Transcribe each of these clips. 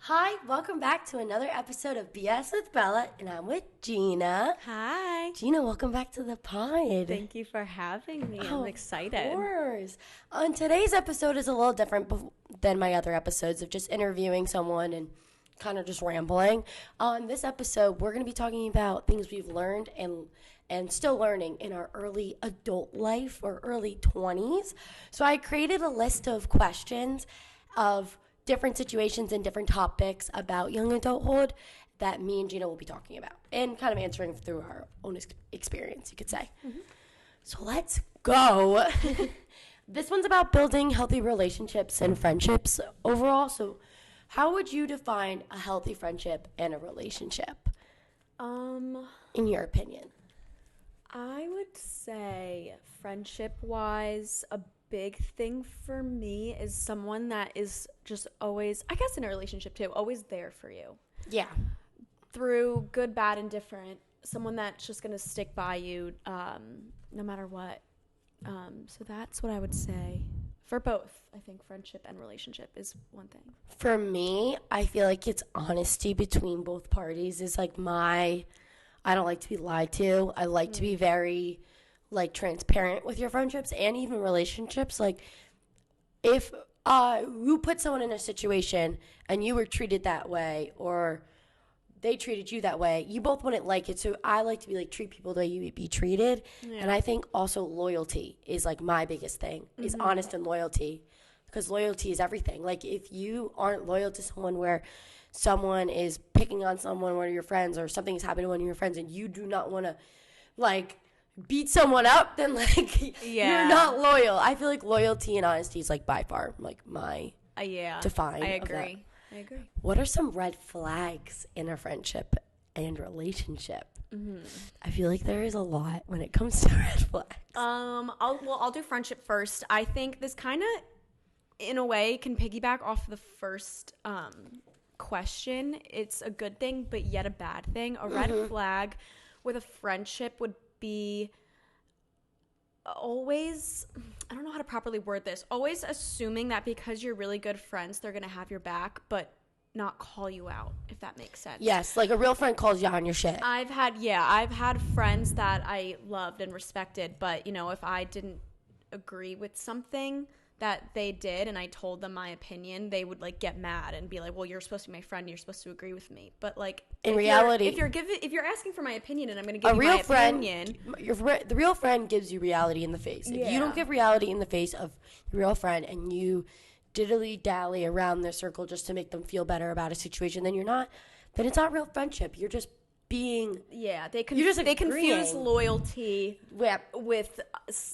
Hi, welcome back to another episode of BS with Bella, and I'm with Gina. Hi. Gina, welcome back to the pod. Thank you for having me. I'm excited. Of course. Today's episode is a little different than my other episodes of just interviewing someone and kind of just rambling. On this episode, we're going to be talking about things we've learned and still learning in our early adult life or early 20s. So I created a list of questions of different situations and different topics about young adulthood that me and Gina will be talking about and kind of answering through our own experience, you could say. Mm-hmm. So let's go. This one's about building healthy relationships and friendships overall. So how would you define a healthy friendship and a relationship? In your opinion? I would say friendship-wise, a big thing for me is someone that is just always, I guess in a relationship too, always there for you. Yeah. Through good, bad, and different. Someone that's just going to stick by you no matter what. So that's what I would say. For both, I think friendship and relationship is one thing. For me, I feel like it's honesty between both parties is like I don't like to be lied to. I like to be very transparent with your friendships and even relationships. Like if you put someone in a situation and you were treated that way or they treated you that way, you both wouldn't like it. So I like to be treat people the way you would be treated. Yeah. And I think also loyalty is my biggest thing is honest and loyalty, because loyalty is everything. Like if you aren't loyal to someone, where someone is picking on someone, one of your friends, or something's happened to one of your friends, and you do not want to beat someone up, then you're not loyal. I feel like loyalty and honesty is by far my define. I agree. What are some red flags in a friendship and relationship? I feel like there is a lot when it comes to red flags. I'll do friendship first. I think this kind of, in a way, can piggyback off the first question. It's a good thing, but yet a bad thing. A red flag with a friendship would be always, I don't know how to properly word this, always assuming that because you're really good friends, they're going to have your back, but not call you out, if that makes sense. Yes, like a real friend calls you on your shit. I've had friends that I loved and respected, but, if I didn't agree with something that they did and I told them my opinion, they would get mad and be like, well, you're supposed to be my friend, you're supposed to agree with me. But in reality, if you're asking for my opinion and I'm going to give you my opinion, the real friend gives you reality in the face. If you don't give reality in the face of your real friend and you diddly dally around their circle just to make them feel better about a situation, then it's not real friendship. You're just being they confuse loyalty with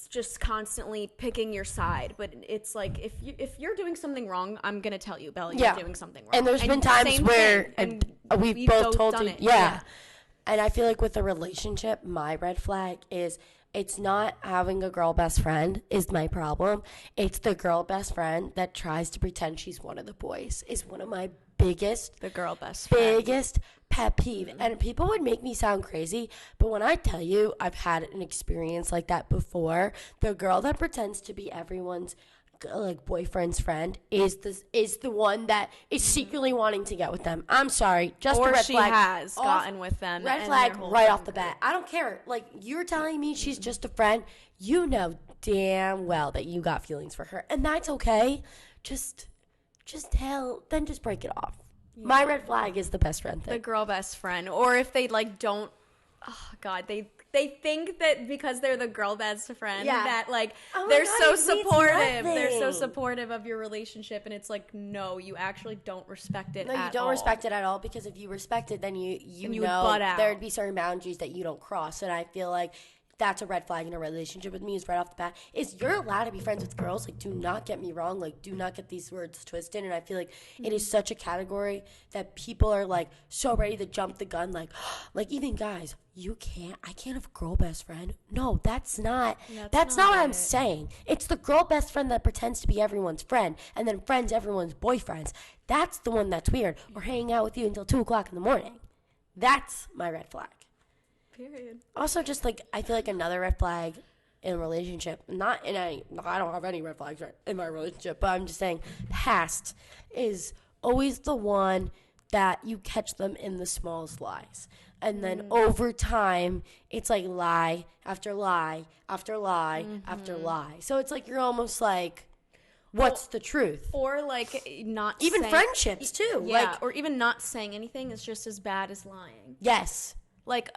just constantly picking your side. But it's if you're doing something wrong, I'm gonna tell you, Bella, you're doing something wrong. And there's been times where we've both told you, And I feel like with a relationship, my red flag is it's not having a girl best friend is my problem. It's the girl best friend that tries to pretend she's one of the boys is one of my biggest pet peeve. And people would make me sound crazy, but when I tell you I've had an experience like that before, the girl that pretends to be everyone's boyfriend's friend is the one that is secretly wanting to get with them. I'm sorry, just or a red she flag. has gotten with them. Red flag right off the bat. I don't care. You're telling me she's just a friend. You know damn well that you got feelings for her, and that's okay. Just break it off. Yeah. My red flag is the best friend thing. The girl best friend. Or if they don't, oh God, they think that because they're the girl best friend that they're so supportive. They're so supportive of your relationship, and it's no, you actually don't respect it at all. No, you don't respect it at all, because if you respect it, then you know butt out. There'd be certain boundaries that you don't cross, and I feel like that's a red flag in a relationship with me is right off the bat is you're allowed to be friends with girls. Do not get me wrong. Do not get these words twisted. And I feel like it is such a category that people are so ready to jump the gun. Even guys, I can't have a girl best friend. No, that's not what I'm saying. It's the girl best friend that pretends to be everyone's friend and then friends everyone's boyfriends. That's the one that's weird. Or hanging out with you until 2:00 in the morning. That's my red flag. Period. Also, just I feel like another red flag in a relationship, I don't have any red flags in my relationship, but I'm just saying past is always the one that you catch them in the smallest lies. And then over time, it's like lie after lie after lie after lie. So it's like you're almost like, what's the truth? Or like not even saying, friendships too. Yeah, like, or even not saying anything is just as bad as lying. Yes. Like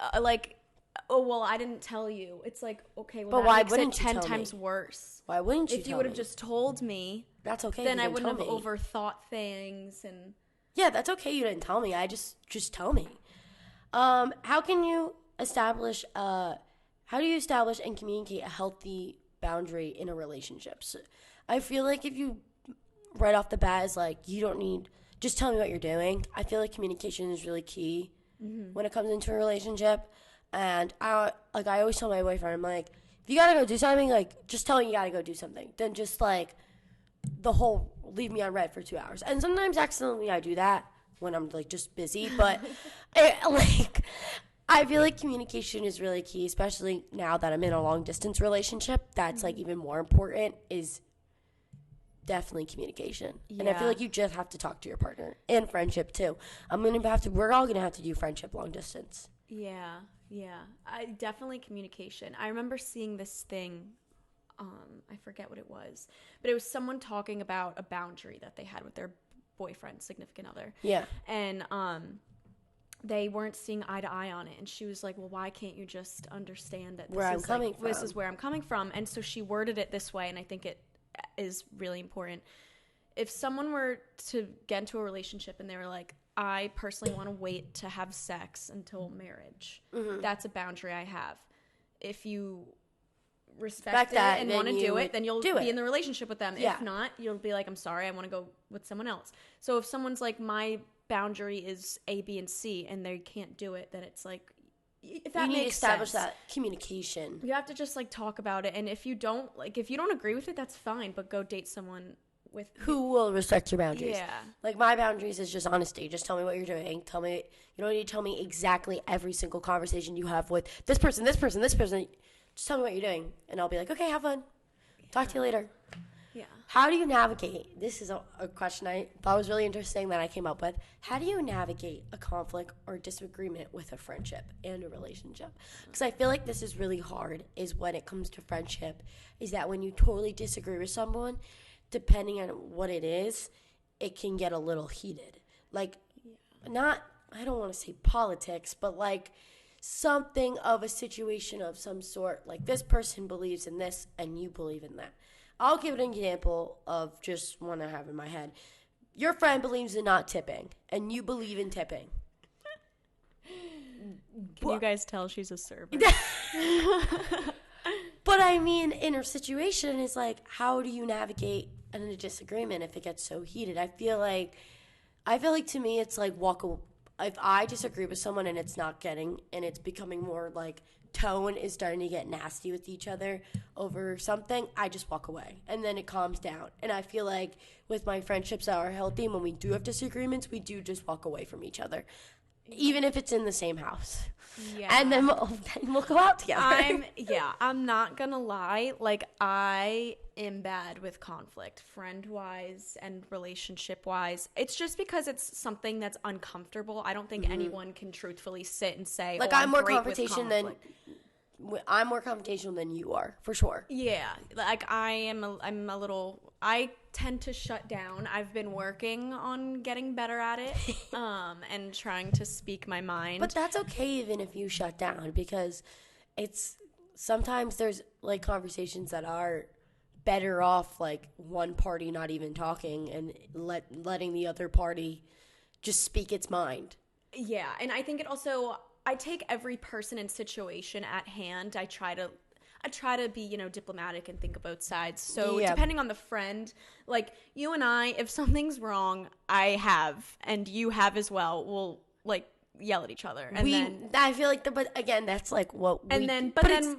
oh well, I didn't tell you. It's like, okay, well, but that why makes wouldn't it you 10 tell times me? worse. Why wouldn't you? If you would have just told me, that's okay. Then I wouldn't have overthought things and. Yeah, that's okay. You didn't tell me. I just tell me. How can you establish? How do you establish and communicate a healthy boundary in a relationship? So I feel like if you right off the bat is like, you don't need, just tell me what you're doing. I feel like communication is really key when it comes into a relationship. And I always tell my boyfriend, I'm like, if you gotta go do something, like, just tell me you gotta go do something. Then just like the whole leave me on red for 2 hours. And sometimes accidentally I do that when I'm like just busy. But I feel like communication is really key, especially now that I'm in a long distance relationship. That's like even more important is definitely communication. Yeah. And I feel like you just have to talk to your partner, and friendship too. We're all gonna have to do friendship long distance. Yeah. Definitely communication. I remember seeing this thing, I forget what it was, but it was someone talking about a boundary that they had with their boyfriend, significant other. Yeah. And they weren't seeing eye to eye on it, and she was like, well, why can't you just understand that this is where I'm coming from? And so she worded it this way, and I think it is really important. If someone were to get into a relationship and they were like, I personally want to wait to have sex until marriage, that's a boundary I have. If you respect that and want to do it, then you'll be in the relationship with them. Yeah. If not, you'll be like, I'm sorry, I want to go with someone else. So if someone's like, my boundary is A, B, and C, and they can't do it, then it's like, if that makes sense. You need to establish that communication. You have to just like talk about it, and if you don't agree with it, that's fine, but go date someone who will respect your boundaries. Yeah. Like, my boundaries is just honesty. Just tell me what you're doing. You don't need to tell me exactly every single conversation you have with this person. Just tell me what you're doing, and I'll be like, okay, have fun. Talk to you later. Yeah. How do you navigate? This is a question I thought was really interesting that I came up with. How do you navigate a conflict or disagreement with a friendship and a relationship? Because I feel like this is really hard, is when it comes to friendship, is that when you totally disagree with someone, depending on what it is, it can get a little heated. Like, I don't want to say politics, but like something of a situation of some sort. Like, this person believes in this and you believe in that. I'll give an example of just one I have in my head. Your friend believes in not tipping and you believe in tipping. Can you guys tell she's a server? But I mean, in a situation, it's like, how do you navigate in a disagreement if it gets so heated? I feel like to me, it's like if I disagree with someone and it's becoming more like tone is starting to get nasty with each other over something, I just walk away and then it calms down. And I feel like with my friendships that are healthy, when we do have disagreements, we do just walk away from each other. Even if it's in the same house. Yeah. And then we'll go out together. I'm not gonna lie. Like, I am bad with conflict, friend-wise and relationship-wise. It's just because it's something that's uncomfortable. I don't think anyone can truthfully sit and say, like, I'm more confrontation than I'm more confrontational than you are, for sure. Yeah, like I tend to shut down. I've been working on getting better at it, and trying to speak my mind. But that's okay even if you shut down, because sometimes there's like conversations that are better off like one party not even talking and letting the other party just speak its mind. Yeah, and I think I take every person and situation at hand. I try to be, diplomatic and think of both sides. So depending on the friend, like you and I, if something's wrong, and you have as well, we'll like yell at each other. And I feel like, but again, that's like what we. And then,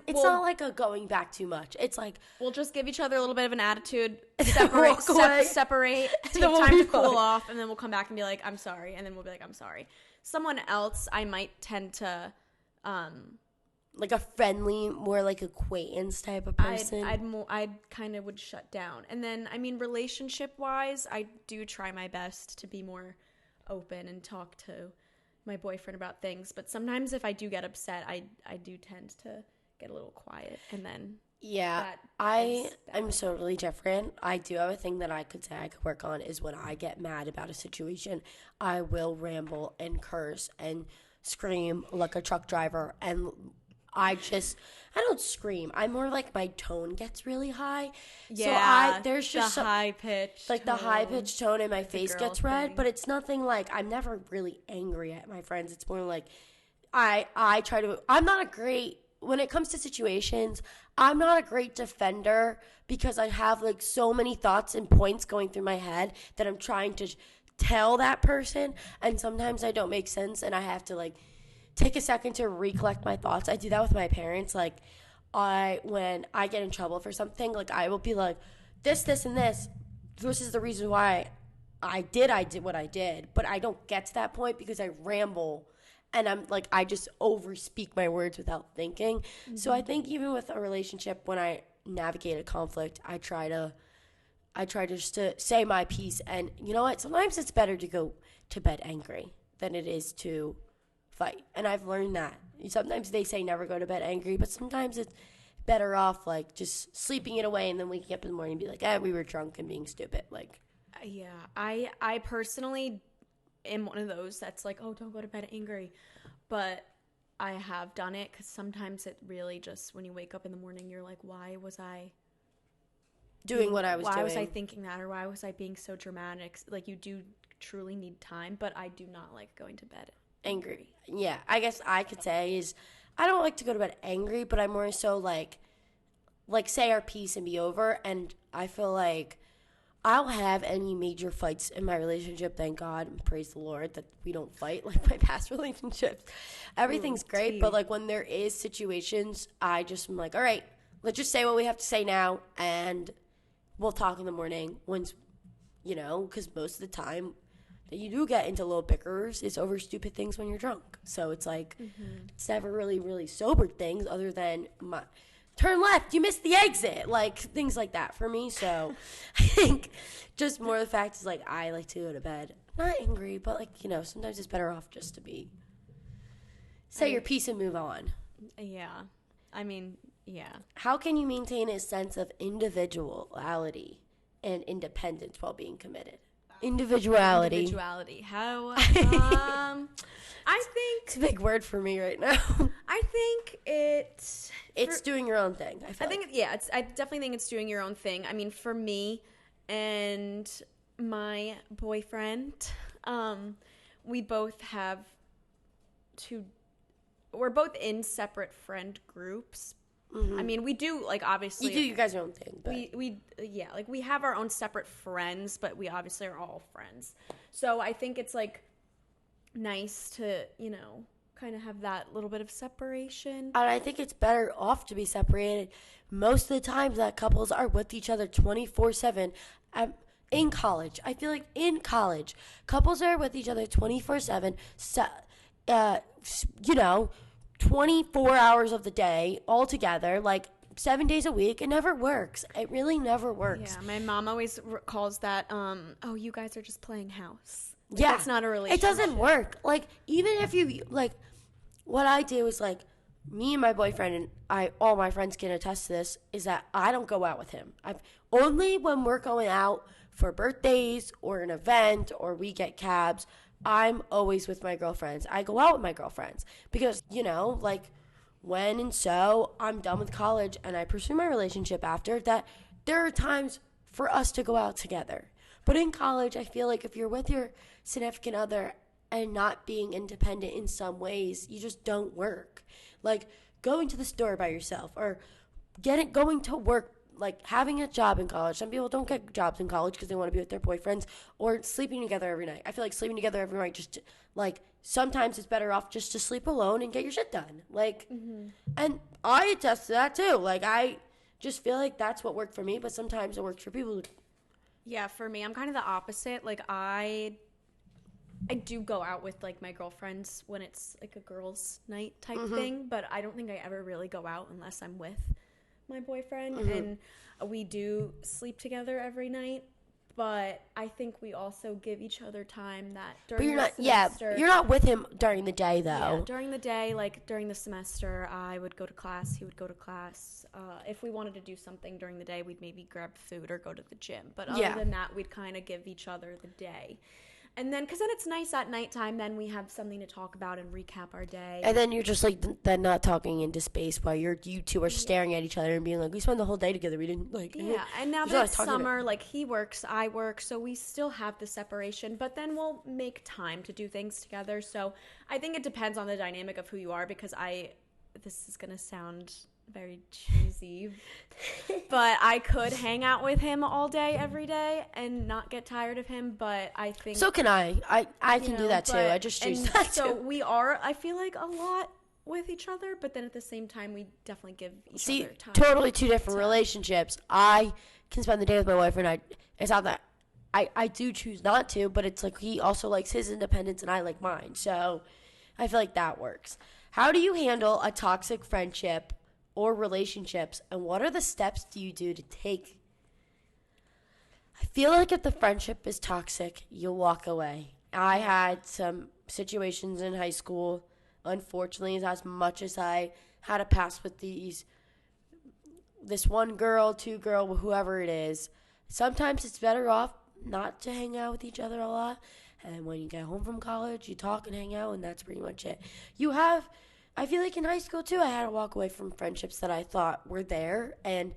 it's not like a going back too much. It's like we'll just give each other a little bit of an attitude, separate, take time to cool off, and then we'll come back and be like, I'm sorry, and then we'll be like, I'm sorry. Someone else, I might tend to, like a friendly, more like acquaintance type of person. I'd kind of would shut down. And then, I mean, relationship wise, I do try my best to be more open and talk to my boyfriend about things. But sometimes if I do get upset, I do tend to get a little quiet, and then Yeah, I'm totally different. I do have a thing that I could say I could work on is when I get mad about a situation, I will ramble and curse and scream like a truck driver, and I don't scream. I'm more like my tone gets really high. Yeah, So there's just the high pitch, like the high pitched tone and my It's a face girl gets red, thing. but it's nothing like I'm never really angry at my friends. It's more like I try to I'm not a great when it comes to situations, I'm not a great defender because I have like so many thoughts and points going through my head that I'm trying to tell that person, and sometimes I don't make sense and I have to like take a second to recollect my thoughts. I do that with my parents. Like, when I get in trouble for something, like I will be like, this, and this. This is the reason why I did what I did. But I don't get to that point because I ramble, and I'm like, I just overspeak my words without thinking. Mm-hmm. So I think even with a relationship, when I navigate a conflict, I try to just to say my piece. And you know what? Sometimes it's better to go to bed angry than it is to fight. And I've learned that. Sometimes they say never go to bed angry, but sometimes it's better off like just sleeping it away and then waking up in the morning and be like, we were drunk and being stupid. Like, yeah, I personally am one of those that's like, oh, don't go to bed angry. But I have done it because sometimes it really just, when you wake up in the morning, you're like, why was I doing what I was doing? Why was I thinking that, or why was I being so dramatic? Like, you do truly need time, but I do not like going to bed angry. Yeah, I guess I could say is I don't like to go to bed angry, but I'm more so like say our piece and be over. And I feel like I'll have any major fights in my relationship. Thank God and praise the Lord that we don't fight like my past relationships. Everything's great, but like when there is situations, I just am like, all right, let's just say what we have to say now, and we'll talk in the morning. Once, because most of the time that you do get into little bickers is over stupid things when you're drunk. So it's like, It's never really, really sober things other than turn left, you missed the exit, like things like that for me. So I think just more the fact is like I like to go to bed not angry, but like, sometimes it's better off just to say your piece and move on. Yeah. I mean, yeah. How can you maintain a sense of individuality and independence while being committed? Individuality. How? I think it's a big word for me right now. I think it's doing your own thing. I definitely think it's doing your own thing. I mean, for me and my boyfriend, we both have we're both in separate friend groups. Mm-hmm. I mean, we do, like, obviously... You do you guys' own thing. But. We have our own separate friends, but we obviously are all friends. So I think it's, like, nice to, kind of have that little bit of separation. And I think it's better off to be separated. Most of the times that couples are with each other 24/7 in college. I feel like in college, couples are with each other 24/7, 24 hours of the day all together, like 7 days a week. It never works. It really never works. Yeah, my mom always calls that, oh, you guys are just playing house. Like, yeah. That's not a relationship. It doesn't work. Like, even if you, like, what I do is, like, me and my boyfriend, and all my friends can attest to this, is that I don't go out with him. Only when we're going out for birthdays or an event or we get cabs, I'm always with my girlfriends. I go out with my girlfriends because, like when and so I'm done with college and I pursue my relationship after that, there are times for us to go out together. But in college, I feel like if you're with your significant other and not being independent in some ways, you just don't work. Like going to the store by yourself or going to work, like having a job in college. Some people don't get jobs in college because they want to be with their boyfriends, or sleeping together every night. I feel like sleeping together every night sometimes it's better off just to sleep alone and get your shit done. Like, and I attest to that too. Like, I just feel like that's what worked for me, but sometimes it works for people. Yeah, for me, I'm kind of the opposite. Like, I do go out with, like, my girlfriends when it's, like, a girls' night type thing, but I don't think I ever really go out unless I'm with my boyfriend, and we do sleep together every night, But I think we also give each other time that But during you're the not, semester. you're not with him during the day, though. Yeah, during the day, like during the semester, I would go to class, he would go to class. If we wanted to do something during the day, we'd maybe grab food or go to the gym. But other than that, we'd kind of give each other the day. And then, because then it's nice at nighttime, then we have something to talk about and recap our day. And then you're just like then not talking into space while you two are staring at each other and being like, we spent the whole day together. We didn't like. Yeah, and now that it's summer, like he works, I work, so we still have the separation. But then we'll make time to do things together. So I think it depends on the dynamic of who you are. Because this is gonna sound very cheesy, but I could hang out with him all day, every day, and not get tired of him. But I think so can I. I can do that too. I just choose not to. So we are, I feel like, a lot with each other, but then at the same time, we definitely give each other time. Totally two different relationships. I can spend the day with my wife, and it's not that I do choose not to, but it's like he also likes his independence, and I like mine. So I feel like that works. How do you handle a toxic friendship or relationships, and what are the steps do you do to take? I feel like if the friendship is toxic, you'll walk away. I had some situations in high school, unfortunately, as much as I had a pass with this one girl, two girl, whoever it is, sometimes it's better off not to hang out with each other a lot, and when you get home from college, you talk and hang out, and that's pretty much it. I feel like in high school, too, I had to walk away from friendships that I thought were there, and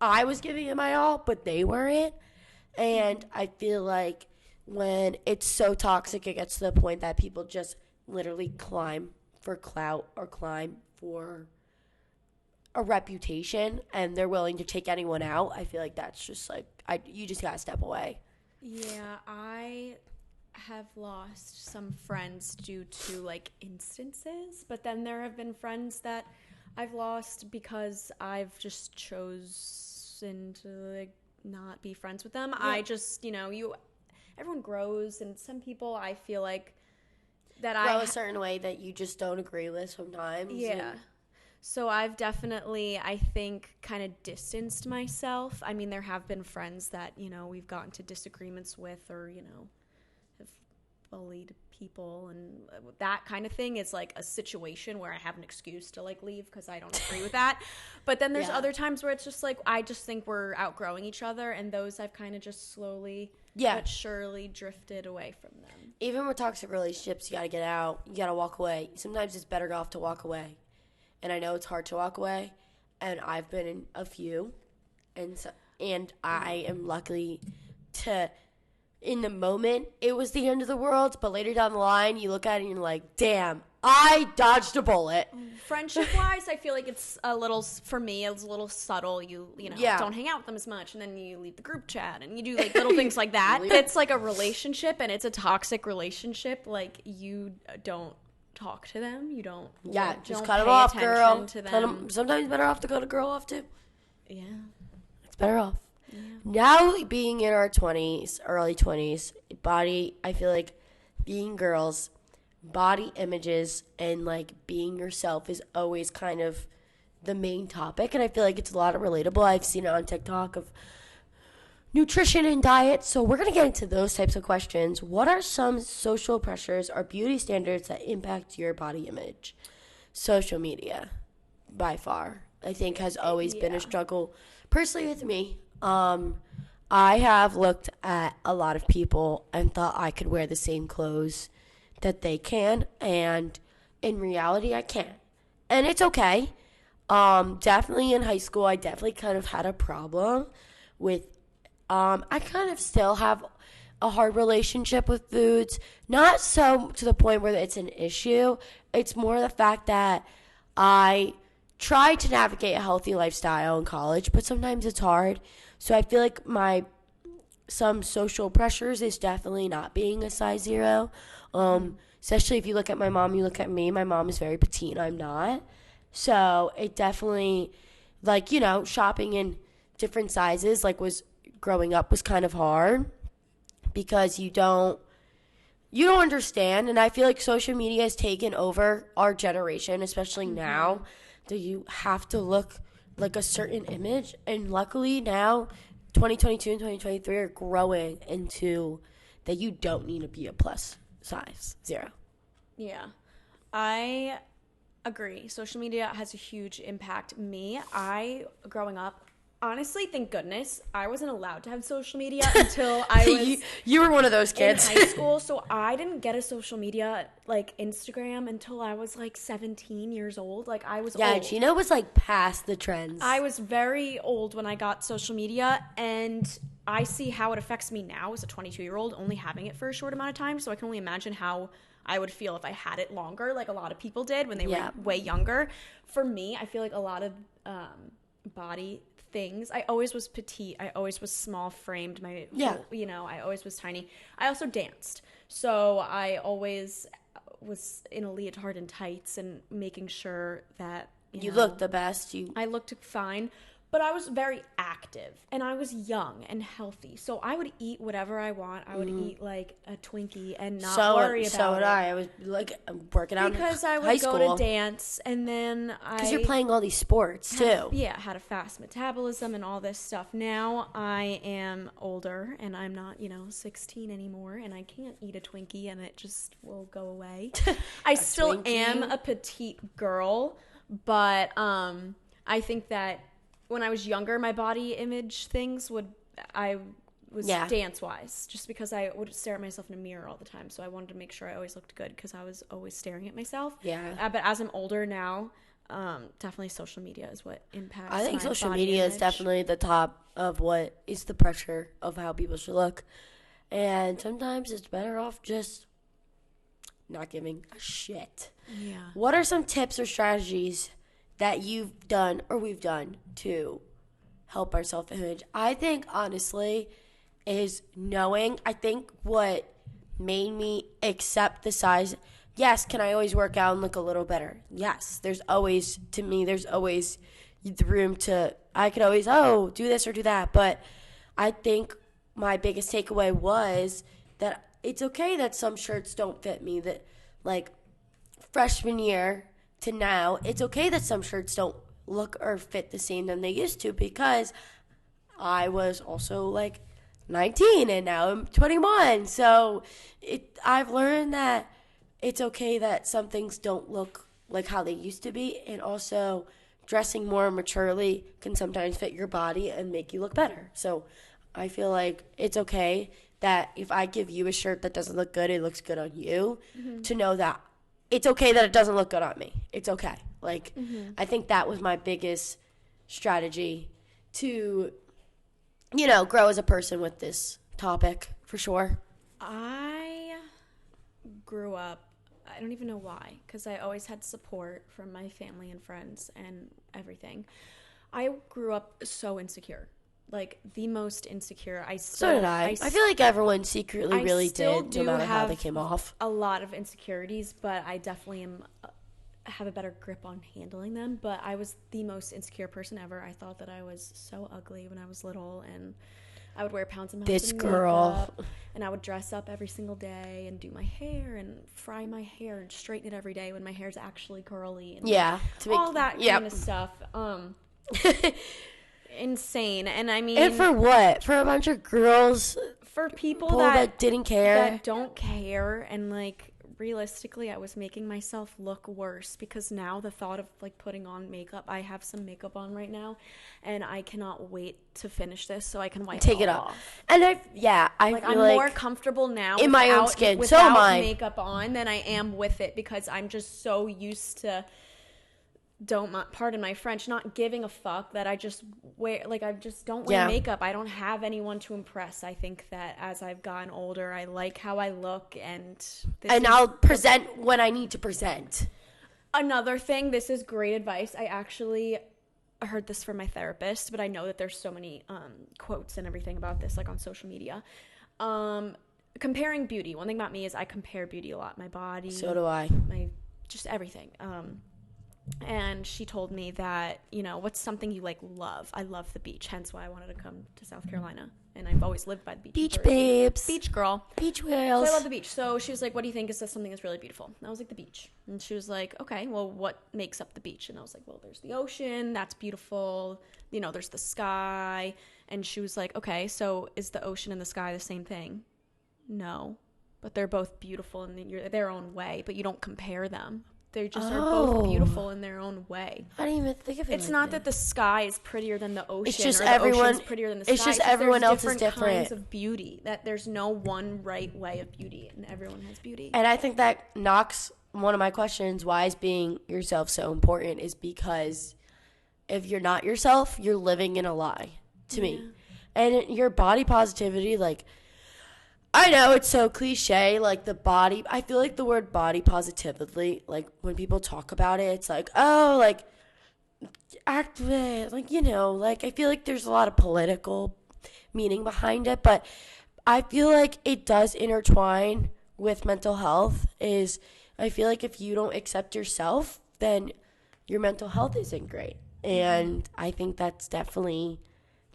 I was giving it my all, but they weren't. And I feel like when it's so toxic, it gets to the point that people just literally climb for clout or climb for a reputation, and they're willing to take anyone out. I feel like that's just like, you just got to step away. Yeah, I have lost some friends due to like instances, but then there have been friends that I've lost because I've just chosen to like not be friends with them. Yeah. I just, everyone grows, and some people I feel like that grow a certain way that you just don't agree with sometimes. Yeah. So I've definitely, I think, kind of distanced myself. I mean, there have been friends that, we've gotten to disagreements with, or, have bullied people, and that kind of thing is like a situation where I have an excuse to like leave because I don't agree with that. But then there's other times where it's just like I just think we're outgrowing each other, and those I've kind of just slowly but surely drifted away from them. Even with toxic relationships, you gotta get out, you gotta walk away. Sometimes it's better off to walk away, and I know it's hard to walk away, and I've been in a few, and I am lucky to. In the moment, it was the end of the world, but later down the line, you look at it and you're like, damn, I dodged a bullet. Friendship-wise, I feel like it's a little, for me, it's a little subtle. You don't hang out with them as much, and then you leave the group chat, and you do, like, little things like that. It's like a relationship, and it's a toxic relationship. Like, you don't talk to them. You don't just cut them off, girl. Sometimes better off to cut a girl off, too. Yeah. It's better off. Yeah. Now, being in our 20s, early 20s, I feel like being girls, body images and, like, being yourself is always kind of the main topic. And I feel like it's a lot of relatable. I've seen it on TikTok of nutrition and diet. So we're going to get into those types of questions. What are some social pressures or beauty standards that impact your body image? Social media, by far, I think has always been a struggle. Personally with me, I have looked at a lot of people and thought I could wear the same clothes that they can, and in reality, I can't. And it's okay. Definitely in high school, I definitely kind of had a problem with, I kind of still have a hard relationship with foods. Not so to the point where it's an issue. It's more the fact that I try to navigate a healthy lifestyle in college, but sometimes it's hard. So I feel like some social pressures is definitely not being a size 0. Especially if you look at my mom, you look at me. My mom is very petite, and I'm not. So it definitely, like, shopping in different sizes, like, growing up was kind of hard because you don't understand. And I feel like social media has taken over our generation, especially now, that you have to look like a certain image. And luckily now 2022 and 2023 are growing into that you don't need to be a plus size 0. Yeah. I agree. Social media has a huge impact. Growing up, honestly, thank goodness, I wasn't allowed to have social media until I was you were one of those kids. in high school. So I didn't get a social media, like Instagram, until I was like 17 years old. Like I was old. Gina was like past the trends. I was very old when I got social media, and I see how it affects me now as a 22-year-old, only having it for a short amount of time. So I can only imagine how I would feel if I had it longer, like a lot of people did when they were way younger. For me, I feel like a lot of body things. I always was petite. I always was small framed. I always was tiny. I also danced. So I always was in a leotard and tights and making sure that you looked the best. I looked fine. But I was very active, and I was young and healthy. So I would eat whatever I want. I would eat like a Twinkie and not worry about it. So would I. I was like working out because in I would high go school. to dance, and then because you're playing all these sports too. Had a fast metabolism and all this stuff. Now I am older, and I'm not 16 anymore, and I can't eat a Twinkie, and it just will go away. I still am a petite girl, but I think that when I was younger, my body image things was dance-wise, just because I would stare at myself in a mirror all the time. So I wanted to make sure I always looked good because I was always staring at myself. Yeah. But as I'm older now, definitely social media is what impacts I think my social body media image. is definitely the top of what is the pressure of how people should look. And sometimes it's better off just not giving a shit. Yeah. What are some tips or strategies that you've done or we've done to help our self-image? I think, honestly, is knowing. I think what made me accept the size, yes, can I always work out and look a little better? Yes. There's always the room to, I could always, do this or do that. But I think my biggest takeaway was that it's okay that some shirts don't fit me. That, like, freshman year to now, it's okay that some shirts don't look or fit the same than they used to, because I was also like 19 and now I'm 21. So I've learned that it's okay that some things don't look like how they used to be, and also dressing more maturely can sometimes fit your body and make you look better. So I feel like it's okay that if I give you a shirt that doesn't look good, it looks good on you, to know that it's okay that it doesn't look good on me. It's okay. Like, I think that was my biggest strategy to, grow as a person with this topic, for sure. I grew up, I don't even know why, because I always had support from my family and friends and everything. I grew up so insecure. Like, the most insecure. So did I. I feel like everyone secretly really did, no matter how they came off. A lot of insecurities, but I definitely have a better grip on handling them. But I was the most insecure person ever. I thought that I was so ugly when I was little, and I would wear pounds and pounds of makeup, and I would dress up every single day and do my hair and fry my hair and straighten it every day when my hair's actually curly. And all that kind of stuff. Insane. And I mean, and for what? For a bunch of girls, for people that didn't care, that don't care. And like, realistically, I was making myself look worse, because now the thought of like putting on makeup, I have some makeup on right now, and I cannot wait to finish this so I can take it off. And I'm more comfortable now in my own skin. Without So am I. Makeup on than I am with it, because I'm just so used to, pardon my French, not giving a fuck, that I just wear, like, I just don't wear makeup. I don't have anyone to impress. I think that as I've gotten older, I like how I look, and I'll present when I need to present. Another thing, this is great advice. I actually heard this from my therapist, but I know that there's so many quotes and everything about this, like on social media. Comparing beauty. One thing about me is I compare beauty a lot. My body. So do I. Just everything. And she told me that, what's something you love? I love the beach, hence why I wanted to come to South Carolina. and I've always lived by the beach. Beach babes. Beach girl. Beach whales. So I love the beach. So she was like, what do you think is something that's really beautiful? And I was like, the beach. And she was like, okay, well, what makes up the beach? And I was like, well, there's the ocean. That's beautiful. You know, there's the sky. And she was like, okay, so is the ocean and the sky the same thing? No. But they're both beautiful in their own way, but you don't compare them. They just are both beautiful in their own way. I didn't even think of it. It's not that the sky is prettier than the ocean. It's just or the everyone. ocean's prettier than the sky. It's just everyone else is different. Kinds of beauty. That there's no one right way of beauty, and everyone has beauty. And I think that knocks one of my questions: why is being yourself so important? Is because if you're not yourself, you're living in a lie. To me, and your body positivity, like. I know it's so cliche, like the body. I feel like the word body positively, like when people talk about it, it's like, oh, like activist, like, you know, like I feel like there's a lot of political meaning behind it, but I feel like it does intertwine with mental health. I feel like if you don't accept yourself, then your mental health isn't great. And I think that's definitely,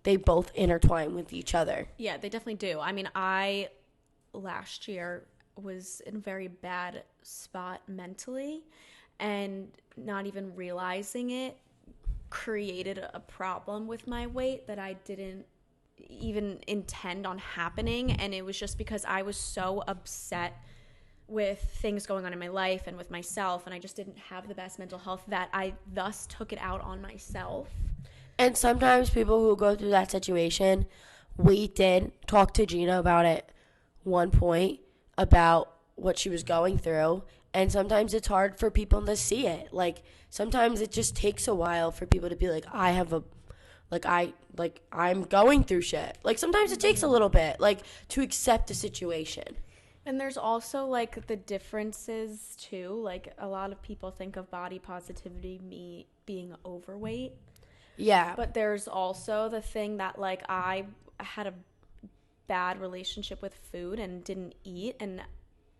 they both intertwine with each other. Yeah, they definitely do. I mean, last year was in a very bad spot mentally, and not even realizing it created a problem with my weight that I didn't even intend on happening. And it was just because I was so upset with things going on in my life and with myself, and I just didn't have the best mental health, that I thus took it out on myself. And sometimes people who go through that situation, we did talk to Gina about it one point about what she was going through, and sometimes it's hard for people to see it. Like sometimes it just takes a while for people to be like, I'm going through shit. Like sometimes it takes a little bit, like, to accept the situation. And there's also like the differences too. Like a lot of people think of body positivity being overweight. Yeah. But there's also the thing that like I had a bad relationship with food and didn't eat, and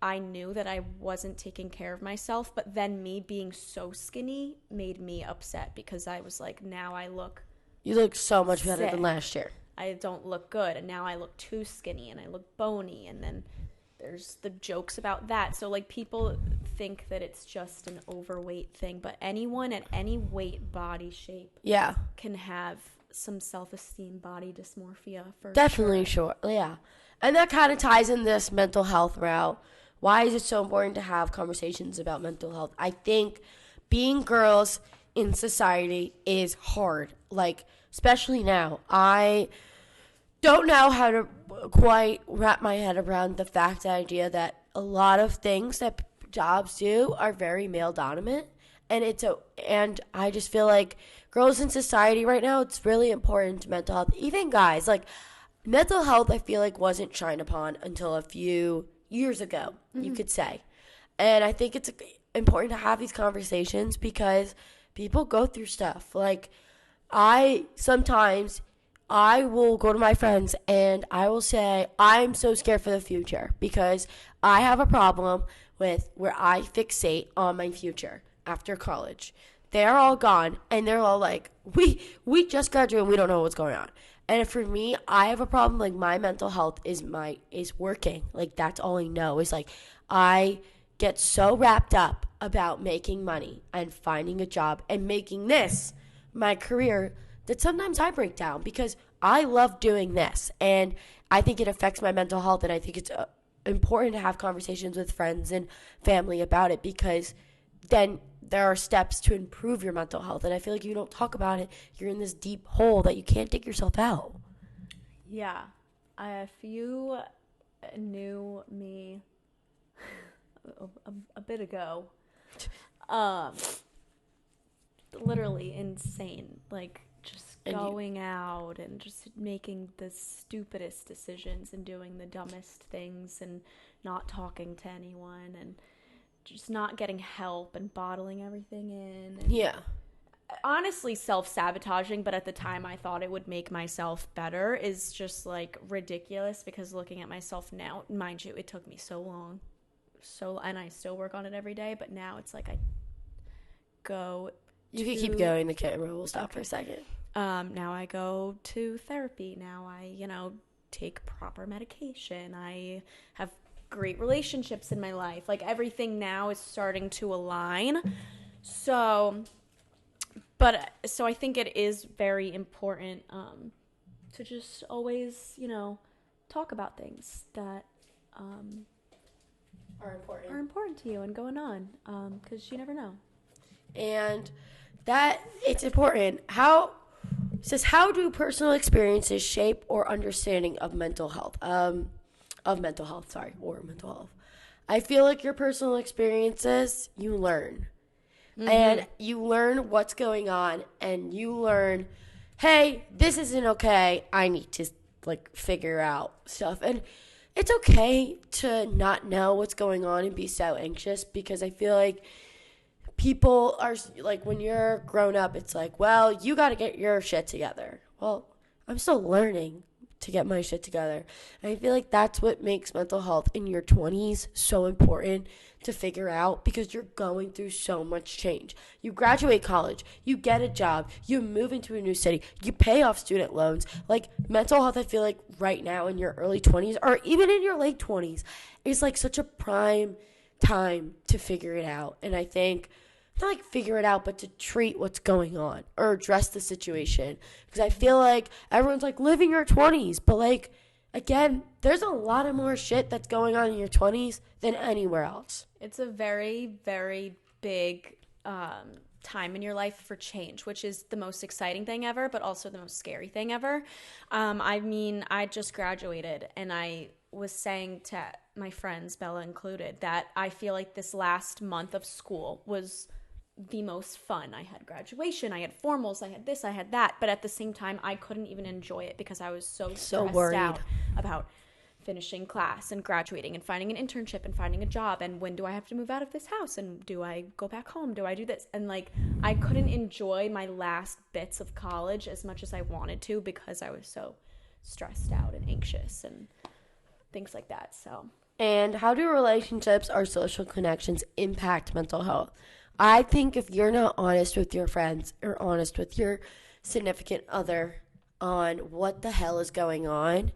I knew that I wasn't taking care of myself, but then me being so skinny made me upset because I was like, now I look You look so much sick. better than last year. I don't look good, and now I look too skinny and I look bony, and then there's the jokes about that. So like people think that it's just an overweight thing, but anyone at any weight, body shape can have some self-esteem, body dysmorphia for definitely sure. Yeah. And that kind of ties in this mental health route. Why is it so important to have conversations about mental health? I think being girls in society is hard. Like, especially now. I don't know how to quite wrap my head around the idea that a lot of things that jobs do are very male dominant. And I just feel like girls in society right now, it's really important to mental health. Even guys, like mental health, I feel like wasn't shined upon until a few years ago, you could say. And I think it's important to have these conversations because people go through stuff. Like sometimes I will go to my friends and I will say, I'm so scared for the future because I have a problem with where I fixate on my future after college. They're all gone and they're all like, we just graduated and we don't know what's going on. And for me, I have a problem. Like my mental health is working. Like that's all I know is like I get so wrapped up about making money and finding a job and making this my career that sometimes I break down because I love doing this. And I think it affects my mental health, and I think it's important to have conversations with friends and family about it because then there are steps to improve your mental health. And I feel like if you don't talk about it, you're in this deep hole that you can't dig yourself out. Yeah. If you knew me a bit ago, literally insane. Like just going out and just making the stupidest decisions and doing the dumbest things and not talking to anyone and just not getting help and bottling everything in. And yeah. Honestly, self-sabotaging, but at the time I thought it would make myself better is just like ridiculous because looking at myself now, mind you, it took me so long. And I still work on it every day, but now it's like I go You can keep going, the camera will stop for a second. Now I go to therapy. Now I, take proper medication. I have great relationships in my life. Like, everything now is starting to align. So I think it is very important to just always, talk about things that are important to you and going on, because you never know. And that it's important. How do personal experiences shape or understanding of mental health? Mental health. I feel like your personal experiences, you learn. Mm-hmm. And you learn what's going on, and you learn, hey, this isn't okay. I need to figure out stuff. And it's okay to not know what's going on and be so anxious, because I feel like people are when you're grown up, it's well, you got to get your shit together. Well, I'm still learning to get my shit together. And I feel like that's what makes mental health in your 20s so important to figure out, because you're going through so much change. You graduate college, you get a job, you move into a new city, you pay off student loans. Mental health, I feel like right now in your early 20s or even in your late 20s is such a prime time to figure it out. And I think not figure it out, but to treat what's going on or address the situation. Because I feel like everyone's living your 20s, but again, there's a lot of more shit that's going on in your 20s than anywhere else. It's a very, very big time in your life for change, which is the most exciting thing ever, but also the most scary thing ever. I just graduated, and I was saying to my friends, Bella included, that I feel like this last month of school was the most fun. I had graduation, I had formals, I had this, I had that, but at the same time I couldn't even enjoy it because I was so stressed worried out about finishing class and graduating and finding an internship and finding a job, and when do I have to move out of this house, and do I go back home, do I do this, and I couldn't enjoy my last bits of college as much as I wanted to because I was so stressed out and anxious and things like that. So, and how do relationships or social connections impact mental health? I think if you're not honest with your friends or honest with your significant other on what the hell is going on,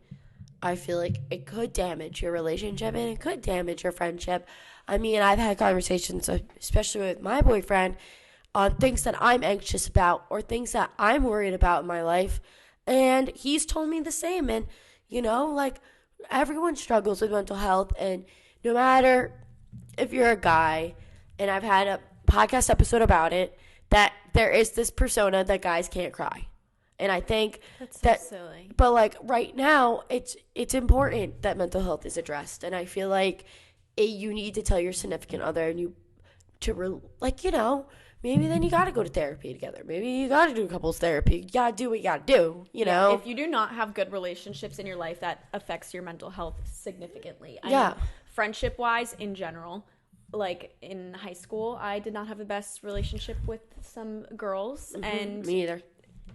I feel like it could damage your relationship and it could damage your friendship. I mean, I've had conversations, especially with my boyfriend, on things that I'm anxious about or things that I'm worried about in my life. And he's told me the same. And, everyone struggles with mental health. And no matter if you're a guy, and I've had a podcast episode about it, that there is this persona that guys can't cry. And I think that's so silly. But right now, it's important that mental health is addressed. And I feel like you need to tell your significant other, and maybe then you got to go to therapy together. Maybe you got to do couples therapy. You got to do what you got to do, know? If you do not have good relationships in your life, that affects your mental health significantly. I mean, friendship-wise, in general, in high school, I did not have the best relationship with some girls. Mm-hmm. And me either.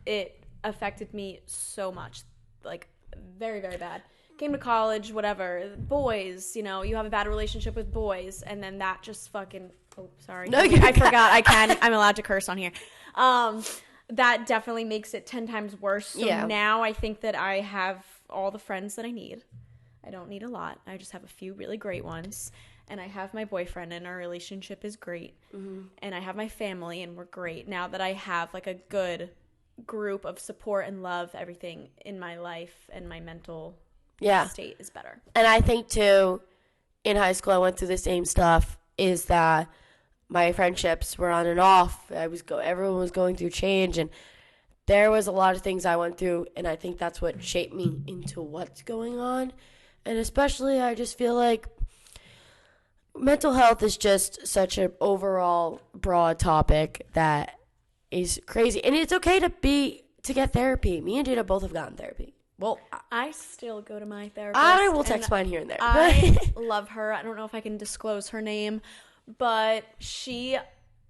It affected me so much, very, very bad. Came to college, whatever, boys, you have a bad relationship with boys, and then that just fucking, oh, sorry. No, I forgot I'm allowed to curse on here. That definitely makes it 10 times worse. So now I think that I have all the friends that I need. I don't need a lot. I just have a few really great ones. And I have my boyfriend, and our relationship is great. Mm-hmm. And I have my family, and we're great. Now that I have a good group of support and love, everything in my life and my mental state is better. And I think too, in high school I went through the same stuff, is that my friendships were on and off. Everyone was going through change, and there was a lot of things I went through, and I think that's what shaped me into what's going on. And especially I just feel like mental health is just such an overall broad topic that is crazy. And it's okay to get therapy. Me and Gina both have gotten therapy. Well, I still go to my therapist. I will text mine here and there. I love her. I don't know if I can disclose her name, but she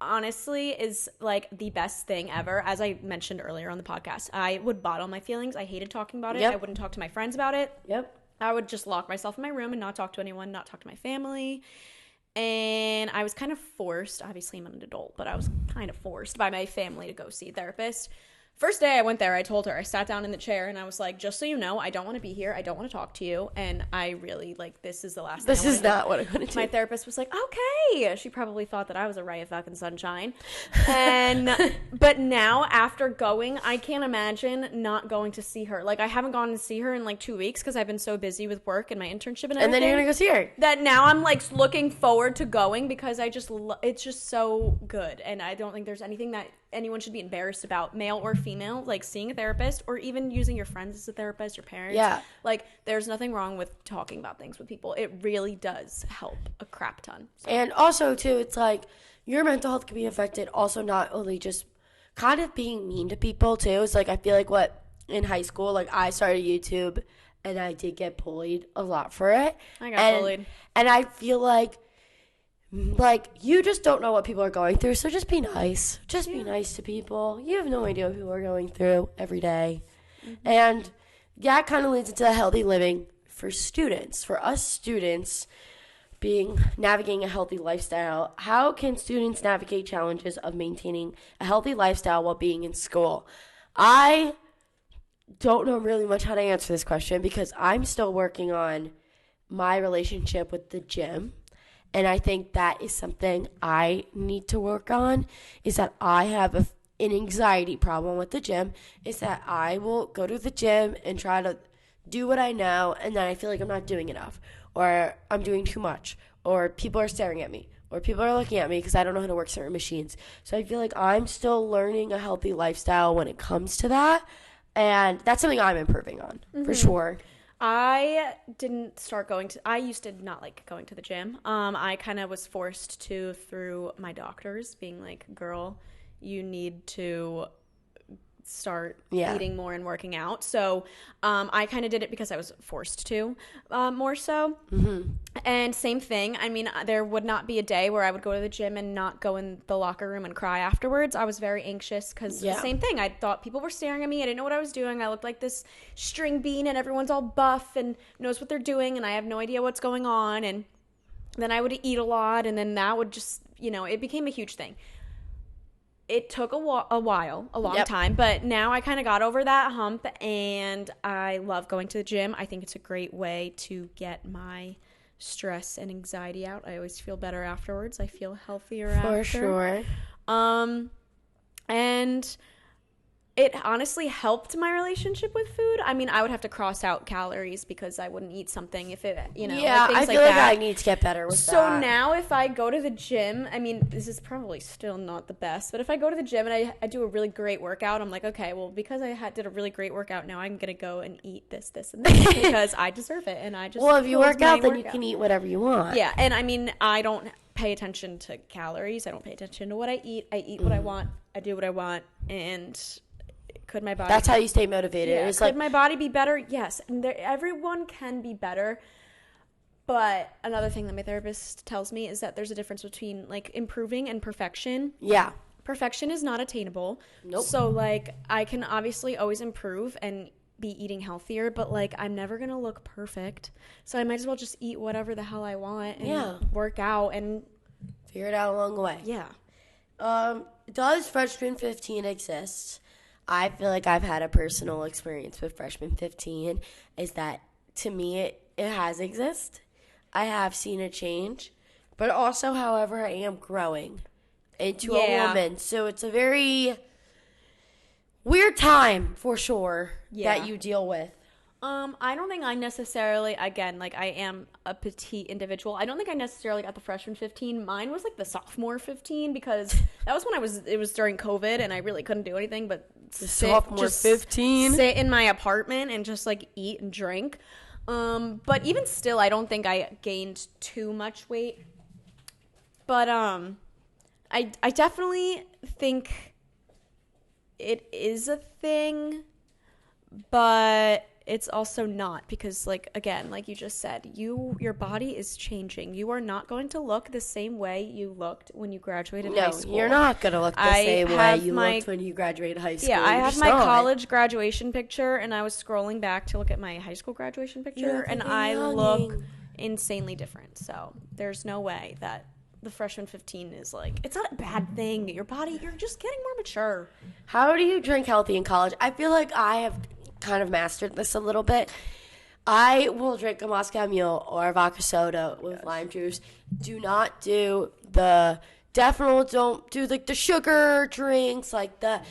honestly is the best thing ever. As I mentioned earlier on the podcast, I would bottle my feelings. I hated talking about it. Yep. I wouldn't talk to my friends about it. Yep. I would just lock myself in my room and not talk to anyone, not talk to my family. And I was kind of forced, obviously I'm an adult, but I was kind of forced by my family to go see a therapist First day I went there, I told her, I sat down in the chair and I was like, just so you know, I don't want to be here. I don't want to talk to you. And I really, like, this is the last thing This is not what I'm going to do. My therapist was like, okay. She probably thought that I was a ray of fucking sunshine. And, but now after going, I can't imagine not going to see her. Like, I haven't gone to see her in like 2 weeks because I've been so busy with work and my internship and everything. And then you're going to go see her. That now I'm like looking forward to going because I just, it's just so good. And I don't think there's anything that anyone should be embarrassed about, male or female, like seeing a therapist or even using your friends as a therapist, your parents. Yeah. Like, there's nothing wrong with talking about things with people. It really does help a crap ton. So. And also, too, it's like your mental health can be affected also not only just kind of being mean to people, too. It's like I feel like in high school, like I started YouTube and I did get bullied a lot for it. I got bullied. And I feel like you just don't know what people are going through, so just be nice. Just be nice to people. You have no idea what people are going through every day. Mm-hmm. And that kind of leads into healthy living for students. For us students, navigating a healthy lifestyle, how can students navigate challenges of maintaining a healthy lifestyle while being in school? I don't know really much how to answer this question because I'm still working on my relationship with the gym. And I think that is something I need to work on, is that I have an anxiety problem with the gym, is that I will go to the gym and try to do what I know, and then I feel like I'm not doing enough, or I'm doing too much, or people are staring at me, or people are looking at me because I don't know how to work certain machines. So I feel like I'm still learning a healthy lifestyle when it comes to that, and that's something I'm improving on, for sure. I didn't start I used to not like going to the gym. I kind of was forced to through my doctors being like, girl, you need to start eating more and working out. So I kind of did it because I was forced to more so. Mm-hmm. And same thing. I mean, there would not be a day where I would go to the gym and not go in the locker room and cry afterwards. I was very anxious because same thing. I thought people were staring at me. I didn't know what I was doing. I looked like this string bean and everyone's all buff and knows what they're doing and I have no idea what's going on. And then I would eat a lot and then that would just, it became a huge thing. It took a long time, but now I kind of got over that hump and I love going to the gym. I think it's a great way to get my stress and anxiety out. I always feel better afterwards. I feel healthier after. For sure. And it honestly helped my relationship with food. I mean, I would have to cross out calories because I wouldn't eat something if it, Yeah, like things I feel like like that. I need to get better with that. So now if I go to the gym, I mean, this is probably still not the best, but if I go to the gym and I do a really great workout, I'm like, okay, well, because I did a really great workout, now I'm going to go and eat this, and this because I deserve it. And I just, well, if you work out, then you can eat whatever you want. Yeah. And I mean, I don't pay attention to calories. I don't pay attention to what I eat. I eat what I want. I do what I want. And could my body... That's how you stay motivated. Yeah. It's could my body be better? Yes. And everyone can be better. But another thing that my therapist tells me is that there's a difference between, like, improving and perfection. Yeah. Perfection is not attainable. Nope. So, like, I can obviously always improve and be eating healthier, but, like, I'm never going to look perfect. So I might as well just eat whatever the hell I want and work out and... figure it out along the way. Yeah. Does Freshman 15 exist? I feel like I've had a personal experience with Freshman 15 is that, to me, it has exist. I have seen a change. But also, however, I am growing into a woman. So it's a very weird time, for sure, that you deal with. I don't think I necessarily, again, like, I am a petite individual. I don't think I necessarily got the freshman 15. Mine was, like, the sophomore 15 because that was when it was during COVID and I really couldn't do anything but sophomore 15? Sit in my apartment and just, like, eat and drink. But even still, I don't think I gained too much weight. But, I definitely think it is a thing, but it's also not because, like, again, like you just said, your body is changing. You are not going to look the same way you looked when you graduated high school. No, you're not going to look the same way you looked when you graduated high school. Yeah, I have my college graduation picture, and I was scrolling back to look at my high school graduation picture, and I look insanely different. So there's no way that the freshman 15 is like, it's not a bad thing. Your body, you're just getting more mature. How do you drink healthy in college? I feel like I have kind of mastered this a little bit. I will drink a Moscow Mule or a vodka soda with lime juice. Do not do don't do like the sugar drinks, like the,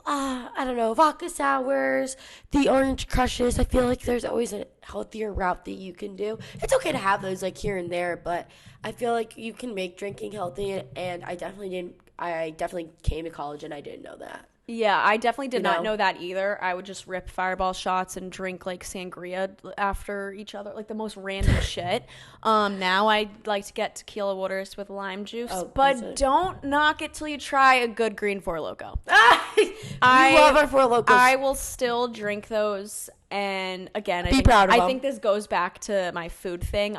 I don't know, vodka sours, the orange crushes. I feel like there's always a healthier route that you can do. It's okay to have those like here and there, but I feel like you can make drinking healthy, and I definitely came to college and I didn't know that. Yeah, I definitely did not know that either. I would just rip Fireball shots and drink like sangria after each other, like the most random shit. Now I like to get tequila waters with lime juice, but don't knock it till you try a good green Four Loko. I love our Four Lokos. I will still drink those, and again, I think this goes back to my food thing.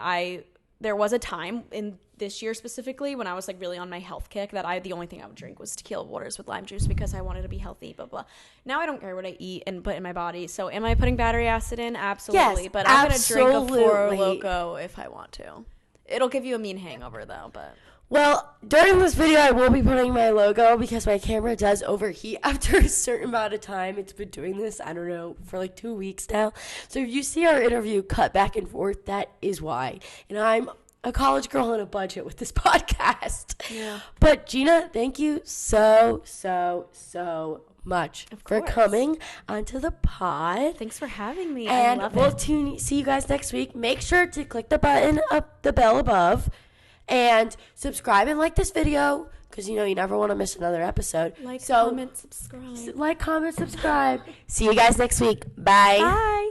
There was a time in this year specifically when I was like really on my health kick that the only thing I would drink was tequila waters with lime juice because I wanted to be healthy, blah, blah. Now I don't care what I eat and put in my body. So am I putting battery acid in? Absolutely. Yes, but I'm going to drink a Four Loko if I want to. It'll give you a mean hangover though, but... Well, during this video, I will be putting my logo because my camera does overheat after a certain amount of time. It's been doing this, I don't know, for like 2 weeks now. So if you see our interview cut back and forth, that is why. And I'm a college girl on a budget with this podcast. Yeah. But Gina, thank you so much for coming onto the pod. Thanks for having me. And I love we'll see you guys next week. Make sure to click the button up the bell above and subscribe and like this video because you never want to miss another episode. Comment, subscribe. Like, comment, subscribe. See you guys next week. Bye. Bye.